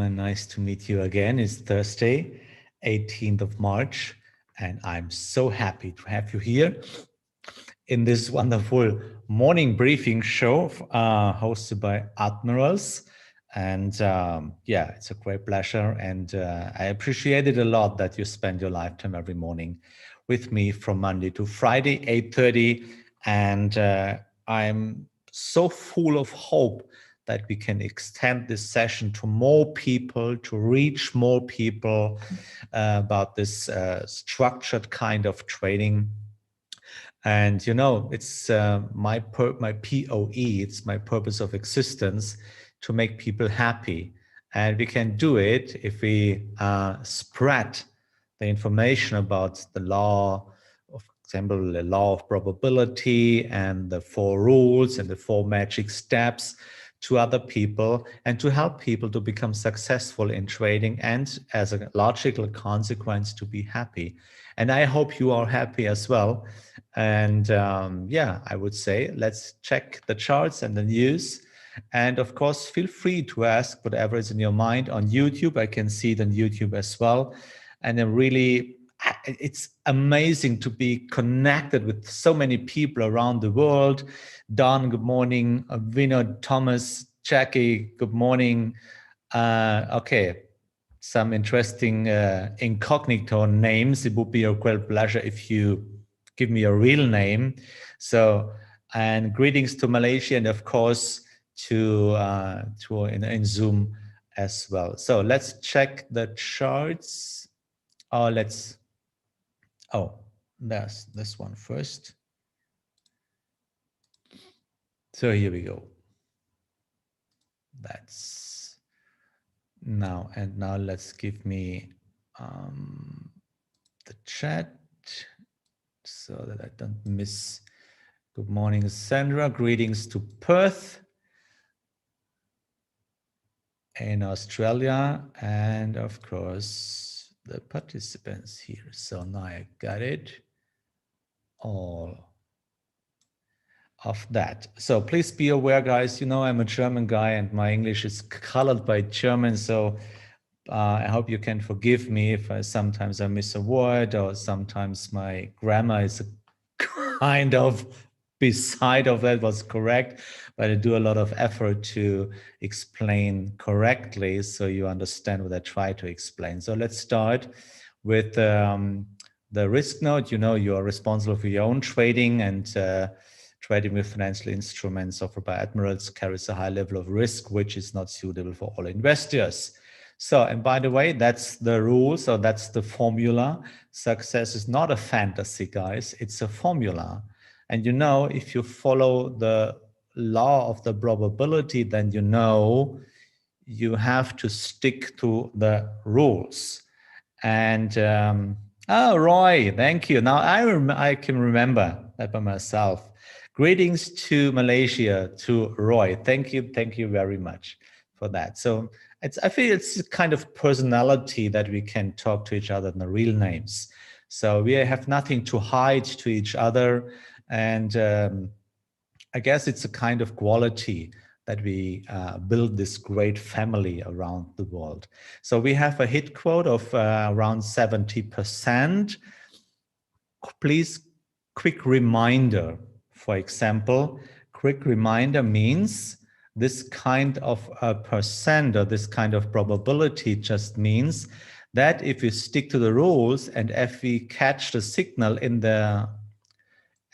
Nice to meet you again. It's Thursday, 18th of March, and I'm so happy to have you here in this wonderful morning briefing show hosted by Admirals. And yeah, it's a great pleasure. And I appreciate it a lot that you spend your lifetime every morning with me from Monday to Friday, 8:30. And I'm so full of hope that we can extend this session to more people, to reach more people about this structured kind of trading. And you know, it's my POE, it's my purpose of existence, to make people happy. And we can do it if we spread the information about the law, of example, the law of probability and the 4 rules and the 4 magic steps to other people, and to help people to become successful in trading, and as a logical consequence, to be happy. And I hope you are happy as well. And yeah, I would say let's check the charts and the news. And of course, feel free to ask whatever is in your mind on YouTube. I can see it on YouTube as well. And then really, it's amazing to be connected with so many people around the world. Don, good morning. Vinod, Thomas, Jackie, good morning. Okay, some interesting incognito names. It would be a great pleasure if you give me a real name. So, and greetings to Malaysia, and of course to in Zoom as well. So let's check the charts. There's this one first. So here we go. That's now, and now let's give me the chat so that I don't miss. Good morning, Sandra. Greetings to Perth in Australia, and of course the participants here. So now I got it all of that. So please be aware, guys, you know, I'm a German guy and my English is colored by German. So I hope you can forgive me if sometimes I miss a word, or sometimes my grammar is kind of beside of that was correct, but I do a lot of effort to explain correctly so you understand what I try to explain. So let's start with the risk note. You know, you are responsible for your own trading, and trading with financial instruments offered by Admirals carries a high level of risk, which is not suitable for all investors. So, and by the way, that's the rule. So that's the formula. Success is not a fantasy, guys. It's a formula. And you know, if you follow the law of the probability, then you know you have to stick to the rules. And oh, Roy, thank you. Now I can remember that by myself. Greetings to Malaysia, to Roy. Thank you very much for that. So I feel it's a kind of personality that we can talk to each other in the real names. So we have nothing to hide to each other. And I guess it's a kind of quality that we build this great family around the world. So we have a hit quote of around 70%. Please, quick reminder. For example, quick reminder means this kind of percent, or this kind of probability just means that if you stick to the rules and if we catch the signal in the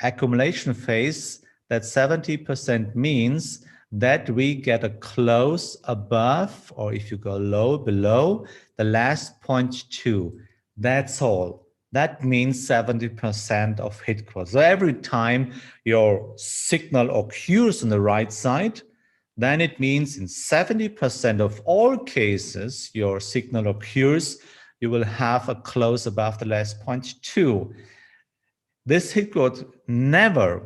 accumulation phase, that 70% means that we get a close above, or if you go low, below the last 0.2. That's all. That means 70% of hit quotes. So every time your signal occurs on the right side, then it means in 70% of all cases, your signal occurs, you will have a close above the last 0.2. This hit quote never,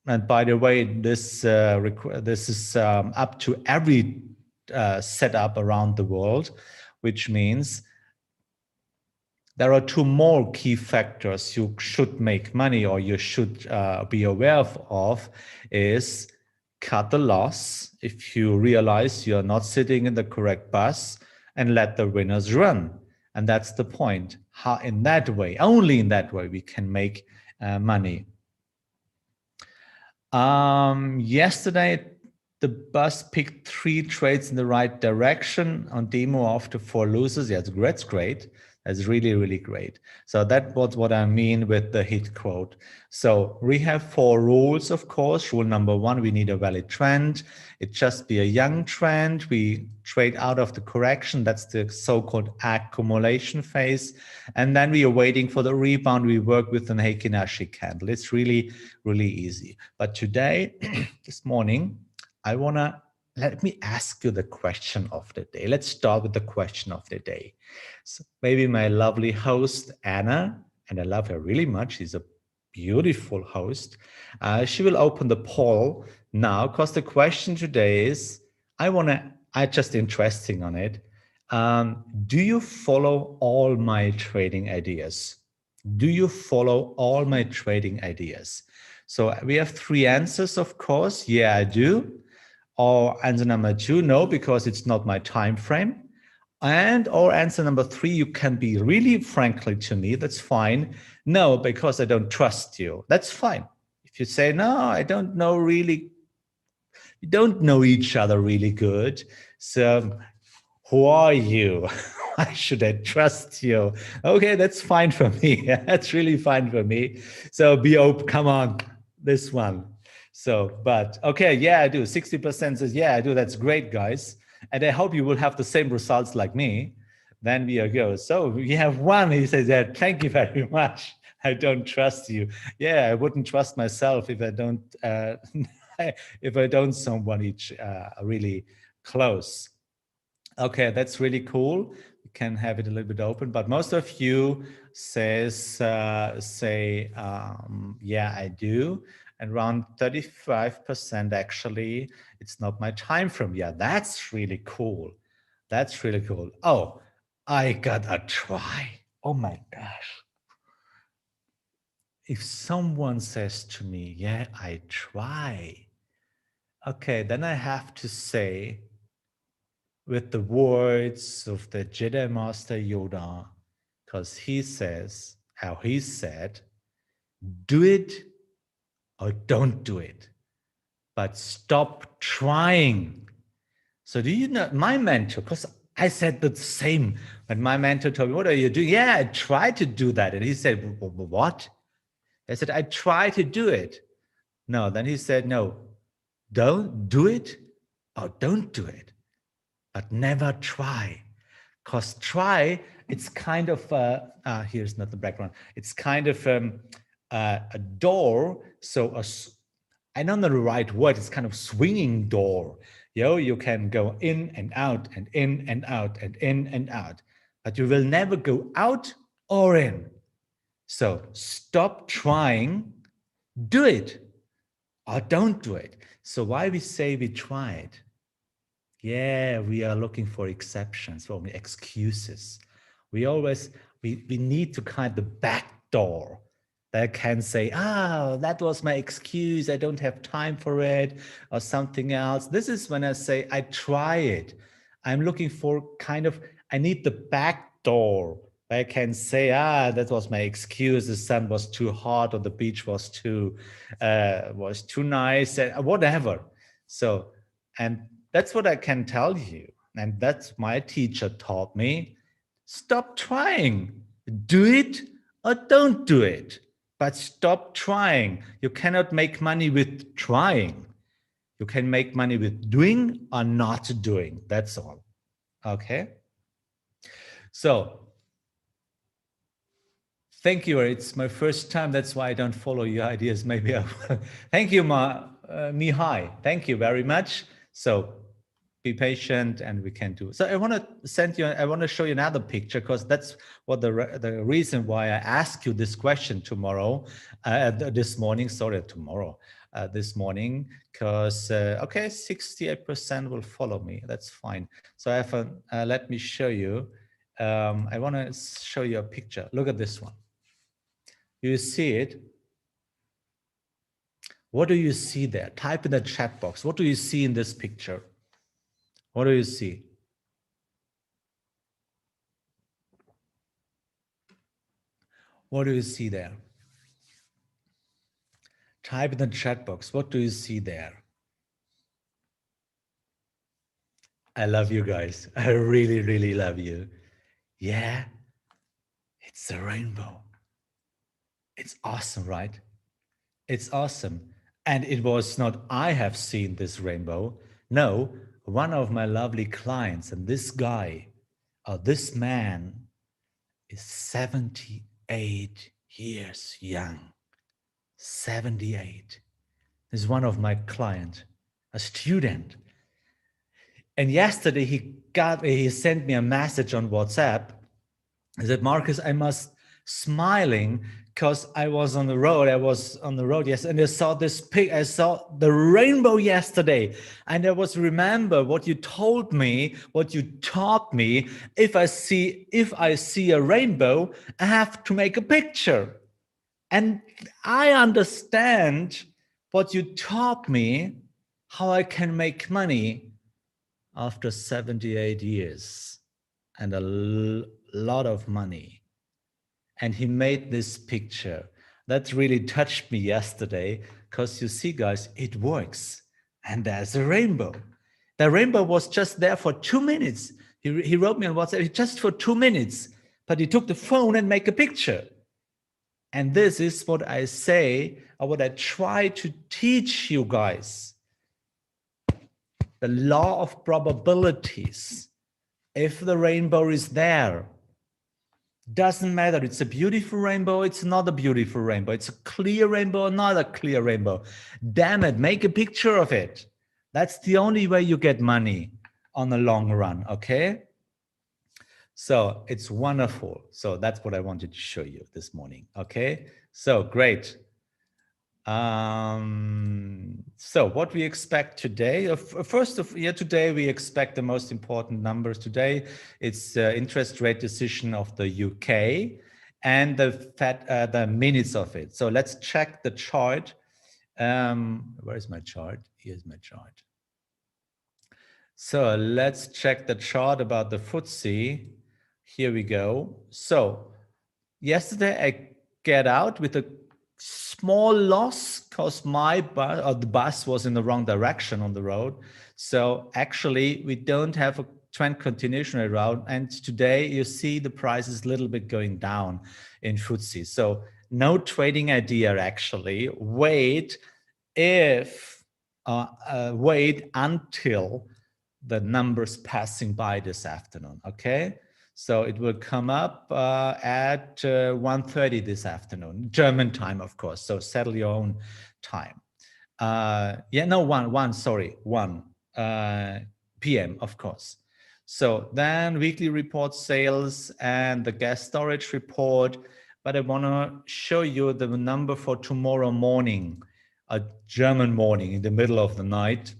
and by the way, this is up to every setup around the world, which means there are 2 more key factors you should make money, or you should be aware of, is cut the loss. If you realize you're not sitting in the correct bus and let the winners run. And that's the point. How in that way, only in that way, we can make money. Yesterday, the bus picked 3 trades in the right direction on demo after 4 losers. Yeah, that's great. That's really, really great. So that was what I mean with the hit quote. So we have 4 rules, of course. Rule number 1, we need a valid trend. It just be a young trend. We trade out of the correction. That's the so-called accumulation phase. And then we are waiting for the rebound. We work with an Heikin-Ashi candle. It's really, really easy. But today, this morning, let me ask you the question of the day. Let's start with the question of the day. So maybe my lovely host, Anna, and I love her really much. She's a beautiful host. She will open the poll now because the question today is, I just interesting on it. Do you follow all my trading ideas? Do you follow all my trading ideas? So we have 3 answers, of course. Yeah, I do. Or answer number 2, no, because it's not my time frame. And or answer number 3, you can be really frankly to me, that's fine. No, because I don't trust you. That's fine. If you say, no, I don't know really, we don't know each other really good. So who are you? Why should I trust you? Okay, that's fine for me. That's really fine for me. So be open, come on, this one. So, but okay, yeah, I do. 60% says, yeah, I do. That's great, guys. And I hope you will have the same results like me. Then we go. So we have one, he says, yeah, thank you very much. I don't trust you. Yeah, I wouldn't trust myself if I don't, if I don't someone really close. Okay, that's really cool. We can have it a little bit open, but most of you say, yeah, I do. And around 35% actually, it's not my time frame. Yeah, that's really cool. That's really cool. Oh, I got a try. Oh my gosh. If someone says to me, yeah, I try. Okay, then I have to say, with the words of the Jedi Master Yoda, because he says, how he said, do it or don't do it, but stop trying. So do you know, my mentor, because I said the same, when my mentor told me, what are you doing? Yeah, I tried to do that. And he said, what? I said, I tried to do it. No, then he said, no, don't do it or don't do it, but never try. Because try, it's kind of, here's not the background, it's kind of a door, so I don't know the right word, it's kind of swinging door. You can go in and out and in and out and in and out, but you will never go out or in. So stop trying, do it or don't do it. So why we say we tried? Yeah, we are looking for exceptions, or excuses. We need to kind of the back door that can say, that was my excuse. I don't have time for it or something else. This is when I say, I try it. I'm looking for I need the back door. I can say, that was my excuse. The sun was too hot or the beach was too nice, whatever. So, and that's what I can tell you. And that's my teacher taught me. Stop trying. Do it or don't do it. But stop trying. You cannot make money with trying. You can make money with doing or not doing. That's all. Okay? So, thank you. It's my first time. That's why I don't follow your ideas. Maybe I will. Thank you, Mihai. Thank you very much. So, be patient and we can do. So I want to show you another picture because that's what the reason why I asked you this question this morning, this morning, because, okay, 68% will follow me. That's fine. So I have let me show you. I want to show you a picture. Look at this one. You see it? What do you see there? Type in the chat box. What do you see in this picture? What do you see? What do you see there? Type in the chat box. What do you see there? I love you guys. I really, really love you. Yeah, it's a rainbow. It's awesome, right? It's awesome. And it was not I have seen this rainbow. No, one of my lovely clients, and this guy, this man is 78 years young. 78. This is one of my client, a student. And yesterday he sent me a message on WhatsApp. He said, Markus, I must smiling because I was on the road. I was on the road yesterday, and I saw the rainbow yesterday. And I was remember what you told me, what you taught me. If I see a rainbow, I have to make a picture. And I understand what you taught me, how I can make money after 78 years and a lot of money. And he made this picture that really touched me yesterday because you see, guys, it works. And there's a rainbow. The rainbow was just there for 2 minutes. He wrote me on WhatsApp just for 2 minutes, but he took the phone and make a picture. And this is what I say, or what I try to teach you guys. The law of probabilities. If the rainbow is there, doesn't matter. It's a beautiful rainbow. It's not a beautiful rainbow. It's a clear rainbow or not a clear rainbow. Damn it, make a picture of it. That's the only way you get money on the long run, okay? So it's wonderful. So that's what I wanted to show you this morning, okay? So great. So what we expect today, today we expect the most important numbers today. It's interest rate decision of the UK and the minutes of it. So let's check the chart. Where is my chart? Here's my chart. So let's check the chart about the FTSE. Here we go. So yesterday I get out with a small loss because the bus was in the wrong direction on the road. So actually we don't have a trend continuation around. And today you see the price is a little bit going down in FTSE. So no trading idea actually. Wait until the numbers passing by this afternoon, okay? So it will come up at 1:30 this afternoon, German time, of course. So settle your own time. 1 p.m., of course. So then weekly report sales and the gas storage report. But I want to show you the number for tomorrow morning, a German morning in the middle of the night,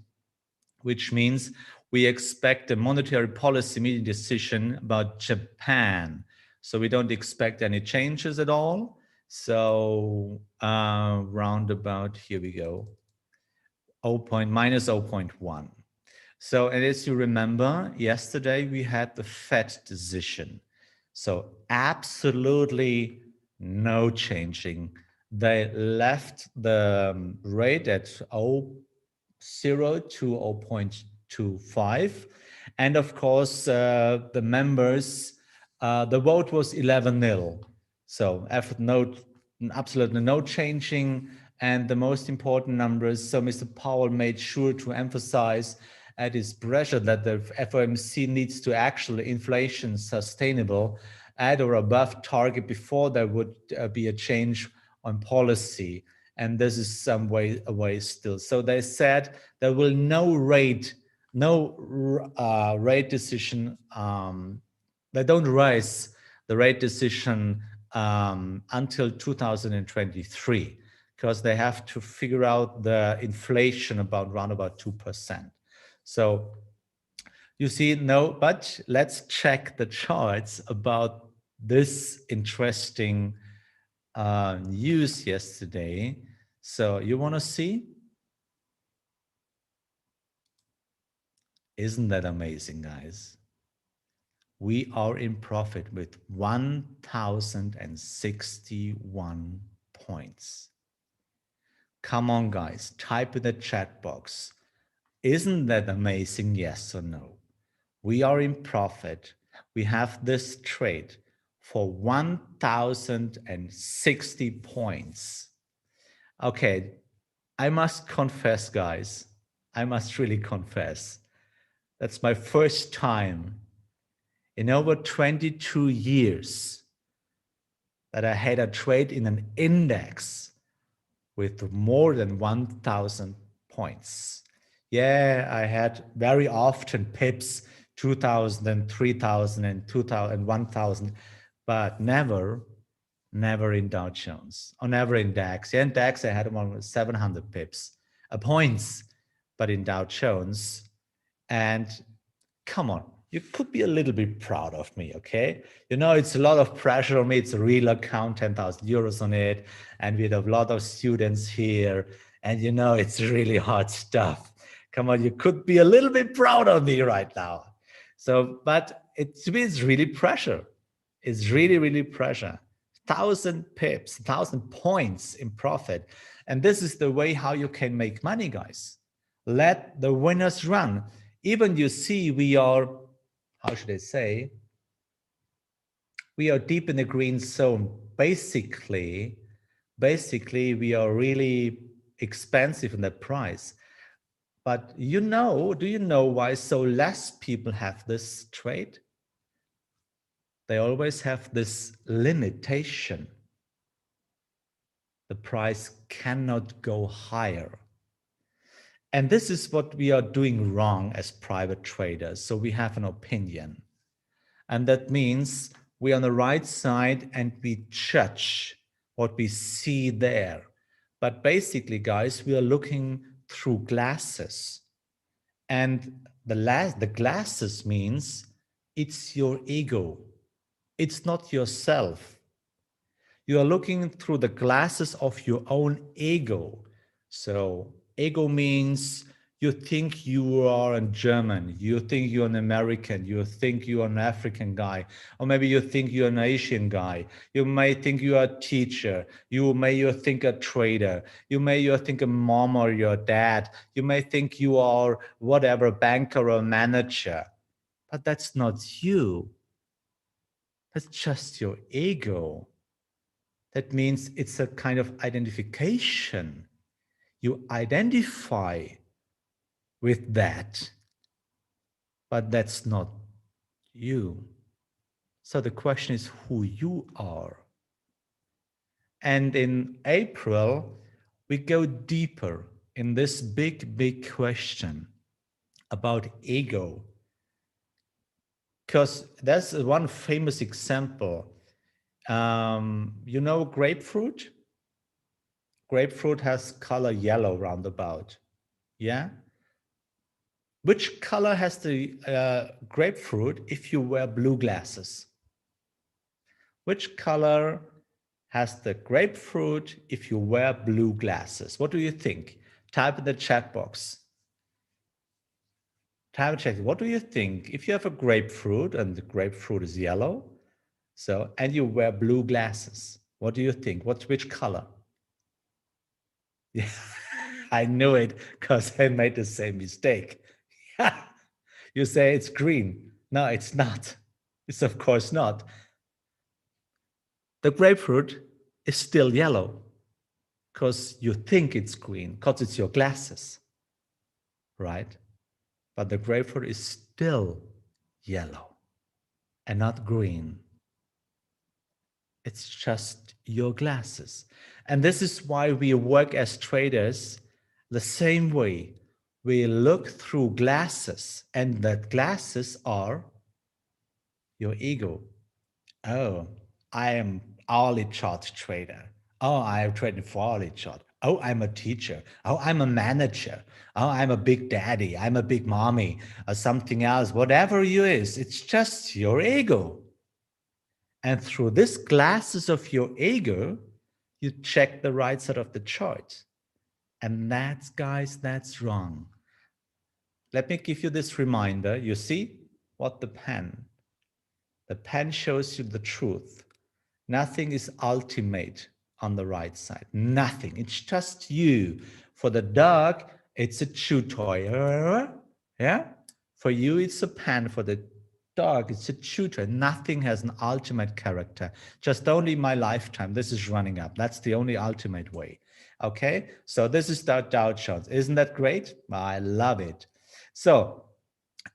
which means we expect a monetary policy meeting decision about Japan. So we don't expect any changes at all. So round about, here we go, minus 0.1. So, and as you remember, yesterday we had the Fed decision. So absolutely no changing. They left the rate at 0 to 0.25. And of course, the members, the vote was 11-0. So absolutely no changing. And the most important numbers, so Mr. Powell made sure to emphasize at his pressure that the FOMC needs to actually inflation sustainable at or above target before there would be a change on policy. And this is some way away still. So they said there will no rate decision. They don't raise the rate decision until 2023 because they have to figure out the inflation around about 2%. So you see, no, but let's check the charts about this interesting news yesterday. So you want to see? Isn't that amazing, guys? we are in profit with 1,061 points. Come on, guys, type in the chat box. Isn't that amazing? Yes or no? We are in profit. We have this trade for 1,060 points. Okay, I must confess, guys, I must really confess, that's my first time in over 22 years that I had a trade in an index with more than 1,000 points. Yeah, I had very often pips, 2,000 and 3,000 and 2,000 and 1,000, but never in Dow Jones, or never in DAX. Yeah, in DAX, I had around 700 pips, points, but in Dow Jones. And come on, you could be a little bit proud of me, okay? You know, it's a lot of pressure on me. It's a real account, 10,000 euros on it. And we have a lot of students here. And you know, it's really hard stuff. Come on, you could be a little bit proud of me right now. So, but to me, it's really pressure. It's really, really pressure. 1,000 pips, 1,000 points in profit. And this is the way how you can make money, guys. Let the winners run. Even you see, we are, how should I say, we are deep in the green zone. Basically, we are really expensive in the price. But you know, do you know why so less people have this trade? They always have this limitation. The price cannot go higher. And this is what we are doing wrong as private traders. So we have an opinion. And that means we're on the right side and we judge what we see there. But basically, guys, we are looking through glasses. And the glasses means it's your ego. It's not yourself. You are looking through the glasses of your own ego. So ego means you think you are a German, you think you're an American, you think you're an African guy, or maybe you think you're an Asian guy. You may think you're a teacher. You may think a trader. You may think a mom or your dad. You may think you are whatever, banker or manager. But that's not you. That's just your ego. That means it's a kind of identification. You identify with that, but that's not you. So the question is who you are. And in April, we go deeper in this big question about ego. Because that's one famous example. You know grapefruit? Grapefruit has color yellow roundabout. Yeah? Which color has the grapefruit if you wear blue glasses? Which color has the grapefruit if you wear blue glasses? What do you think? Type in the chat box. Type in chat. What do you think? If you have a grapefruit and the grapefruit is yellow, so and you wear blue glasses, what do you think? Which color? Yeah, I knew it because I made the same mistake. You say it's green. No, it's not. It's of course not. The grapefruit is still yellow because you think it's green because it's your glasses, right? But the grapefruit is still yellow and not green. It's just your glasses. And this is why we work as traders the same way. We look through glasses, and that glasses are your ego. Oh, I am hourly chart trader. Oh, I am trading for hourly chart. Oh, I'm a teacher. Oh, I'm a manager. Oh, I'm a big daddy. I'm a big mommy or something else. Whatever you is, it's just your ego. And through this glasses of your ego, you check the right side of the chart. And that's, guys, that's wrong. Let me give you this reminder. You see what the pen? The pen shows you the truth. Nothing is ultimate on the right side. Nothing. It's just you. For the dog, it's a chew toy. Yeah? For you, it's a pen. For the dog, it's a chew toy. Nothing has an ultimate character. Just only my lifetime. This is running up. That's the only ultimate way. Okay? So this is the Dow Jones. Isn't that great? I love it. So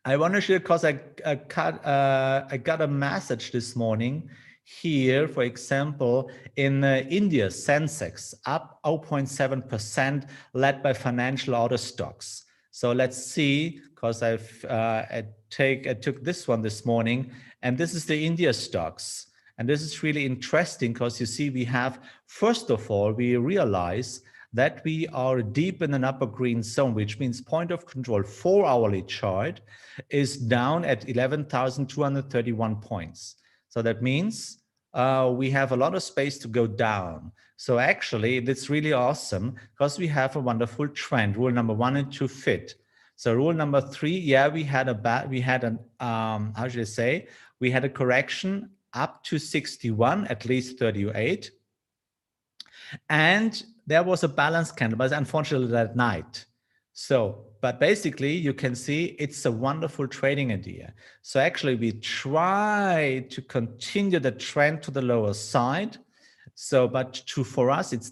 I want to share because I got a message this morning here, for example, in India, Sensex up 0.7%, led by financial auto stocks. So let's see, because I took this one this morning, and this is the India stocks. And this is really interesting because you see, we have, first of all, we realize that we are deep in an upper green zone, which means point of control 4-hourly chart is down at 11,231 points. So that means we have a lot of space to go down. So actually, it's really awesome because we have a wonderful trend. Rule number 1 and 2 fit. So rule number 3, yeah, we had how should I say? We had a correction up to 61, at least 38. And there was a balance candle, but unfortunately that night. So, but basically you can see it's a wonderful trading idea. So actually we try to continue the trend to the lower side. So, but for us, it's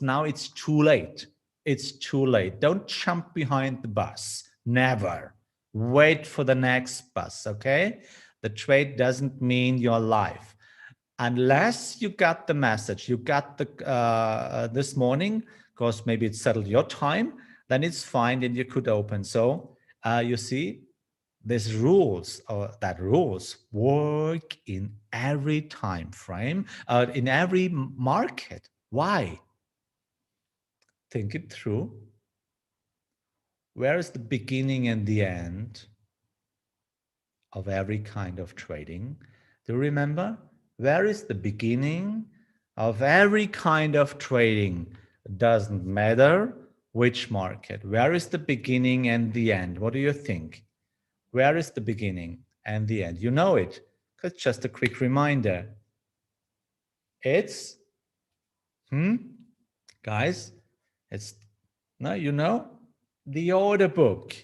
too late. It's too late. Don't jump behind the bus. Never. Wait for the next bus, okay? The trade doesn't mean your life. Unless you got the message, you got the this morning, because maybe it settled your time, then it's fine, and you could open. So you see, these rules, or that rules work in every time frame, in every market. Why? Think it through. Where is the beginning and the end of every kind of trading? Do you remember? Where is the beginning of every kind of trading? It doesn't matter which market. Where is the beginning and the end? What do you think? Where is the beginning and the end? You know it. It's just a quick reminder. It's, guys, it's, no, you know, the order book.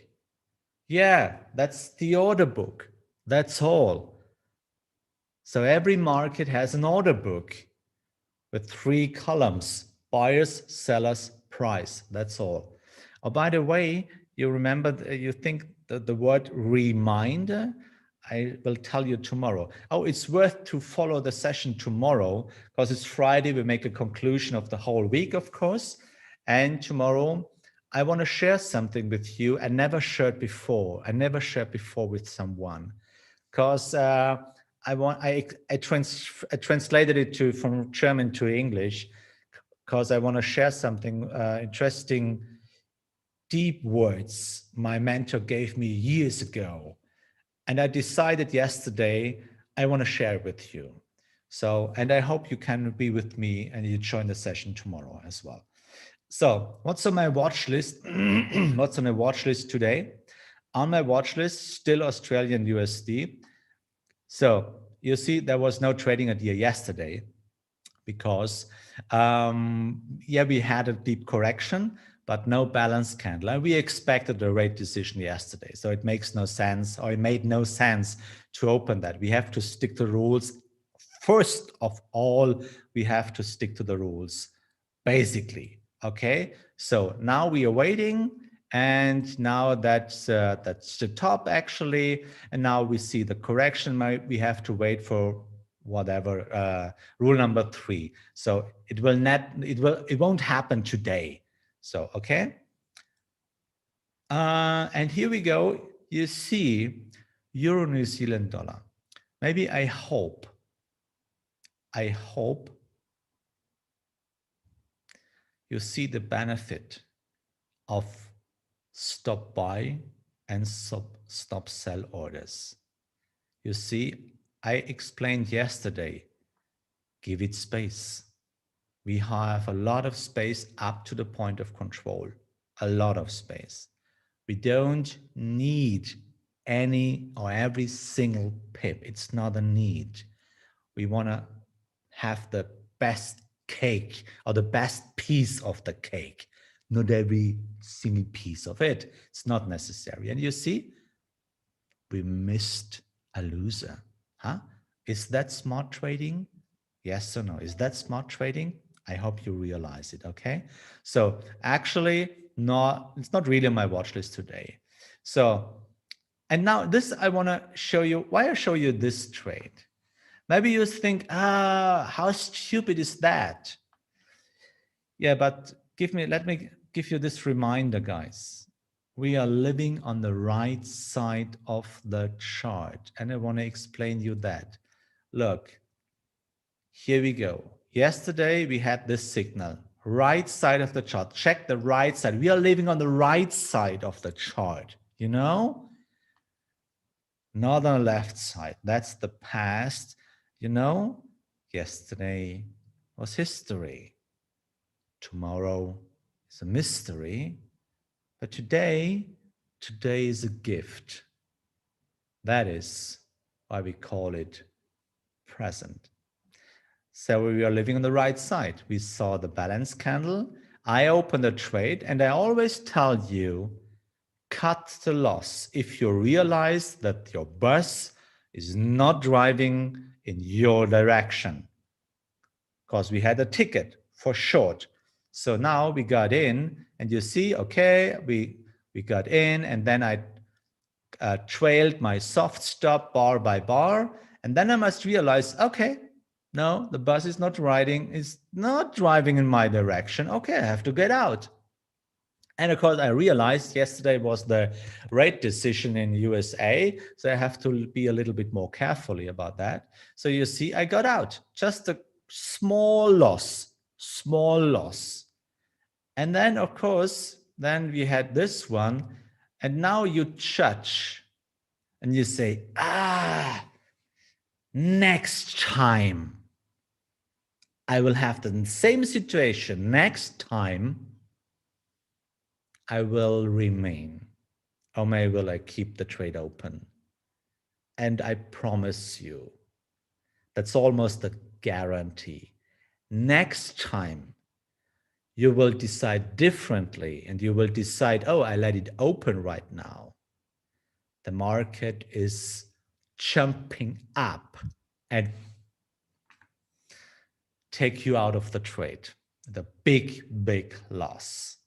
Yeah, that's the order book. That's all. So every market has an order book with 3 columns: buyers, sellers, price. That's all. Oh, by the way, you remember, you think that the word reminder, I will tell you tomorrow. Oh, it's worth to follow the session tomorrow because it's Friday. We make a conclusion of the whole week, of course. And tomorrow, I want to share something with you I never shared before. I never shared before with someone, because I translated it from German to English because I want to share something interesting, deep words my mentor gave me years ago. And I decided yesterday I want to share it with you. So, and I hope you can be with me and you join the session tomorrow as well. So what's on my watch list? What's on my watch list today? On my watch list, still Australian USD. So you see, there was no trading idea yesterday because, yeah, we had a deep correction, but no balance candle. And we expected a rate decision yesterday. So it makes no sense, or it made no sense to open that. We have to stick to rules. First of all, we have to stick to the rules, basically. Okay, so now we are waiting, and now that's the top actually, and now we see the correction. We have to wait for whatever rule number 3. So it won't happen today. So okay, and here we go. You see, Euro New Zealand dollar. Maybe I hope you see the benefit of stop buy and stop sell orders. You see, I explained yesterday, give it space. We have a lot of space up to the point of control, a lot of space. We don't need any or every single pip. It's not a need. We want to have the best cake or the best piece of the cake, not every single piece of it. It's not necessary. And you see, we missed a loser. Huh? Is that smart trading? Yes or no? Is that smart trading? I hope you realize it, okay? So actually, it's not really on my watch list today. So, and now this, I want to show you, why I show you this trade. Maybe you think, how stupid is that? Yeah, but let me give you this reminder, guys. We are living on the right side of the chart. And I want to explain you that. Look, here we go. Yesterday, we had this signal. Right side of the chart. Check the right side. We are living on the right side of the chart. You know? Not on the left side. That's the past. You know? Yesterday was history. Tomorrow is a mystery. But today is a gift. That is why we call it present. So we are living on the right side. We saw the balance candle. I opened the trade and I always tell you, cut the loss if you realize that your bus is not driving in your direction. Because we had a ticket for short. So now we got in and you see, okay, we got in and then I trailed my soft stop bar by bar. And then I must realize, okay, no, the bus is not driving in my direction. Okay, I have to get out. And of course, I realized yesterday was the rate decision in USA. So I have to be a little bit more carefully about that. So you see, I got out, just a small loss. And then, of course, then we had this one. And now you judge and you say, next time I will have the same situation. Next time I will remain, or maybe will I keep the trade open? And I promise you, that's almost a guarantee. Next time you will decide differently and you will decide, oh, I let it open right now. The market is jumping up and take you out of the trade. The big loss.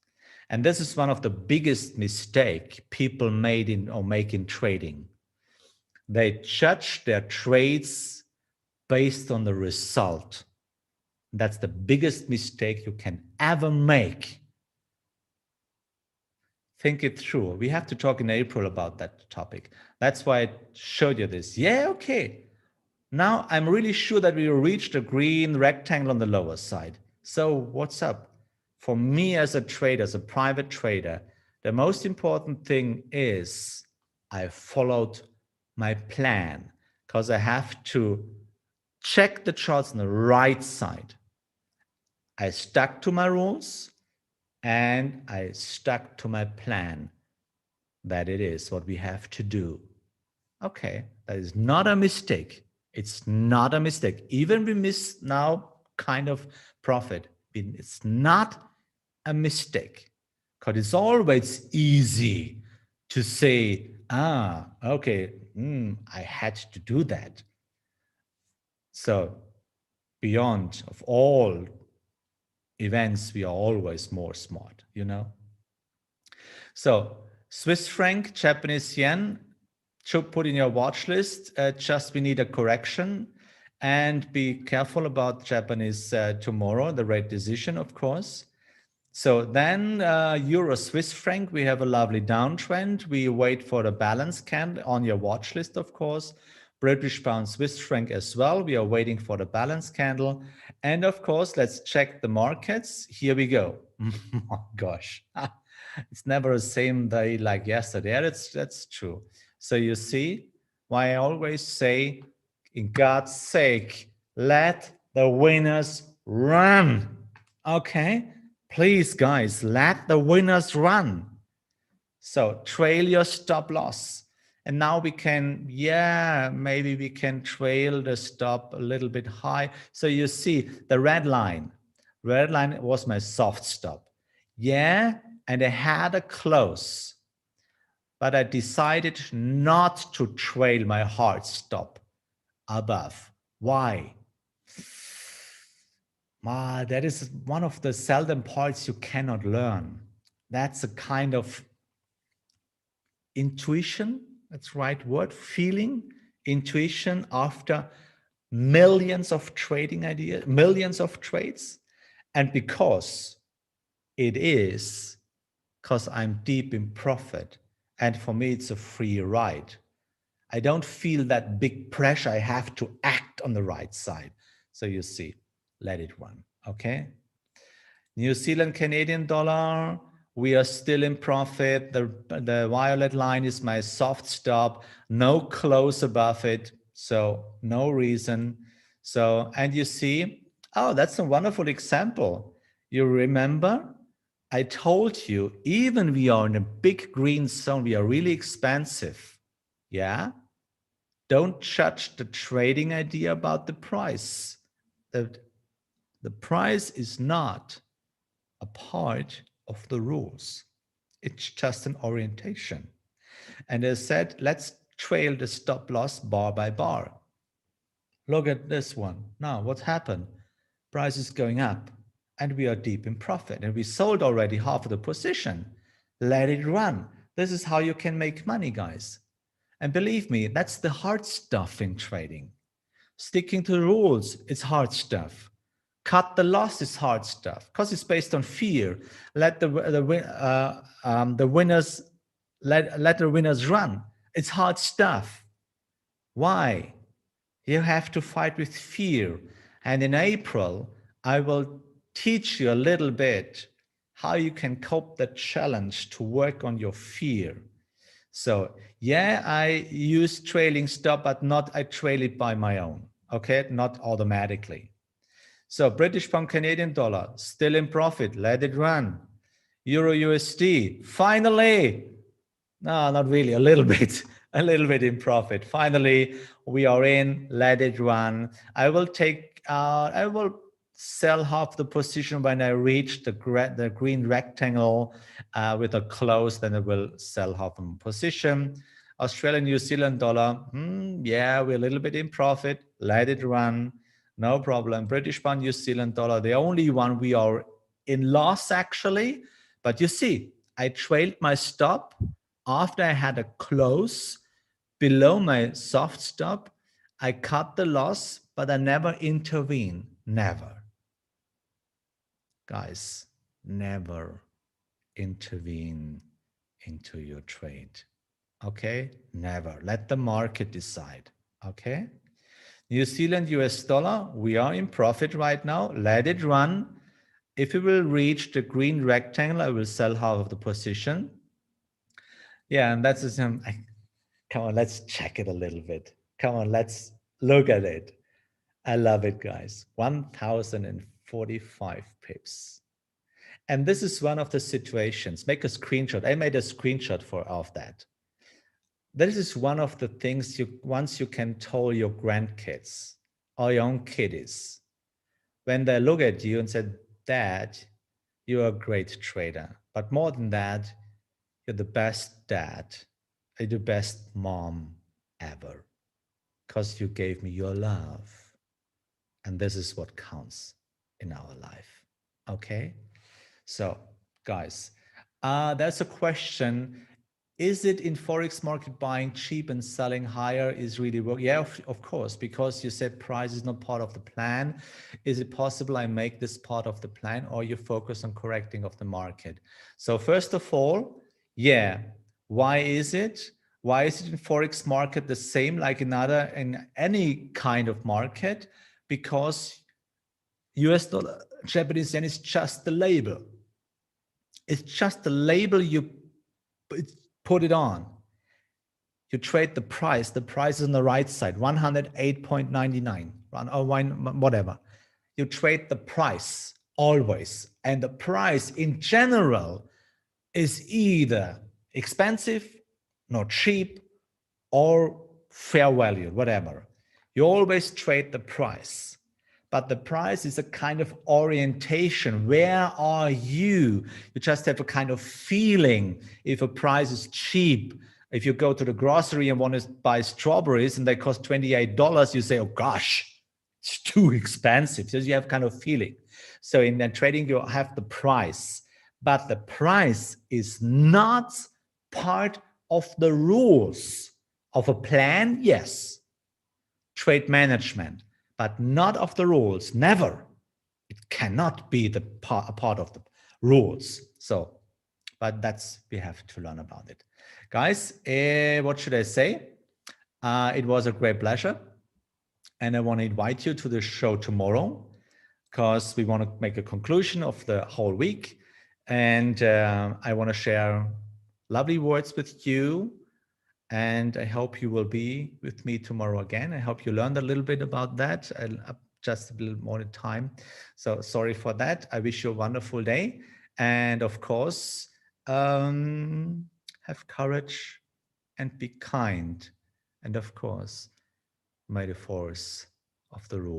And this is one of the biggest mistakes people make in trading. They judge their trades based on the result. That's the biggest mistake you can ever make. Think it through. We have to talk in April about that topic. That's why I showed you this. Yeah, okay. Now I'm really sure that we will reach the green rectangle on the lower side. So what's up? For me as a trader, as a private trader, the most important thing is I followed my plan because I have to check the charts on the right side. I stuck to my rules and I stuck to my plan. That it is what we have to do. Okay, that is not a mistake. It's not a mistake. Even we miss now kind of profit. It's not a mistake. Because it's always easy to say, okay, I had to do that. So beyond of all events, we are always more smart, you know? So Swiss franc, Japanese yen, should put in your watch list. Just we need a correction and be careful about Japanese tomorrow, the rate decision, of course. So then Euro Swiss franc, we have a lovely downtrend. We wait for the balance candle on your watch list, of course. British pound Swiss franc as well. We are waiting for the balance candle. And of course, let's check the markets. Here we go. Oh gosh, it's never the same day like yesterday. That's true. So you see why I always say, in God's sake, let the winners run. Okay, please guys, let the winners run. So trail your stop loss. And now we can, yeah, maybe we can trail the stop a little bit high. So you see the red line was my soft stop. Yeah, and I had a close, but I decided not to trail my hard stop above. Why? That is one of the seldom parts you cannot learn. That's a kind of intuition. That's the right word. Feeling, intuition after millions of trading ideas, millions of trades. And because I'm deep in profit. And for me, it's a free ride. I don't feel that big pressure. I have to act on the right side. So you see, let it run. Okay. New Zealand Canadian dollar. We are still in profit. The violet line is my soft stop. No close above it. So no reason. So, and you see, oh, that's a wonderful example. You remember? I told you, even we are in a big green zone, we are really expensive. Yeah. Don't judge the trading idea about the price. The price is not a part of the rules. It's just an orientation. And as said, let's trail the stop loss bar by bar. Look at this one. Now, what's happened? Price is going up and we are deep in profit and we sold already half of the position. Let it run. This is how you can make money, guys. And believe me, that's the hard stuff in trading. Sticking to the rules, it's hard stuff. Cut the loss is hard stuff because it's based on fear. Let the winners let the winners run. It's hard stuff. Why? You have to fight with fear. And in April, I will teach you a little bit how you can cope that challenge to work on your fear. So yeah, I use trailing stop, but not I trail it by my own. Okay, not automatically. So British pound Canadian dollar still in profit. Let it run. Euro USD finally. No, not really. A little bit in profit. Finally, we are in. Let it run. I will sell half the position when I reach the green rectangle with a close. Then I will sell half the position. Australian New Zealand dollar. Yeah, we're a little bit in profit. Let it run. No problem. British pound New Zealand dollar. The only one we are in loss actually. But you see, I trailed my stop after I had a close below my soft stop. I cut the loss, but I never intervene. Never. Guys, never intervene into your trade. Okay? Never. Let the market decide. Okay? New Zealand US dollar, we are in profit right now. Let it run. If it will reach the green rectangle, I will sell half of the position. Yeah, and that's just, come on, let's check it a little bit. Come on, let's look at it. I love it, guys. 1,045 pips. And this is one of the situations. Make a screenshot. I made a screenshot of that. This is one of the things once you can tell your grandkids or your own kiddies, when they look at you and say, Dad, you're a great trader. But more than that, you're the best dad. You're the best mom ever. Because you gave me your love. And this is what counts in our life. Okay? So, guys, there's a question. Is it in Forex market buying cheap and selling higher is really work? Yeah, of course, because you said price is not part of the plan. Is it possible I make this part of the plan, or you focus on correcting of the market? So first of all, yeah, why is it? Why is it in Forex market the same like in any kind of market? Because US dollar, Japanese yen is just the label. It's just the label you put it on. You trade the price is on the right side, 108.99, or whatever. You trade the price always. And the price in general is either expensive, not cheap, or fair value, whatever. You always trade the price, but the price is a kind of orientation. Where are you? You just have a kind of feeling if a price is cheap. If you go to the grocery and want to buy strawberries and they cost $28, you say, oh gosh, it's too expensive. So you have kind of feeling. So in the trading, you have the price, but the price is not part of the rules of a plan. Yes, trade management, but not of the rules. Never. It cannot be the a part of the rules. So, but we have to learn about it. Guys, what should I say? It was a great pleasure. And I want to invite you to the show tomorrow because we want to make a conclusion of the whole week. And I want to share lovely words with you. And I hope you will be with me tomorrow again. I hope you learned a little bit about that. Just a little more time. So sorry for that. I wish you a wonderful day. And of course, have courage and be kind. And of course, may the force of the rule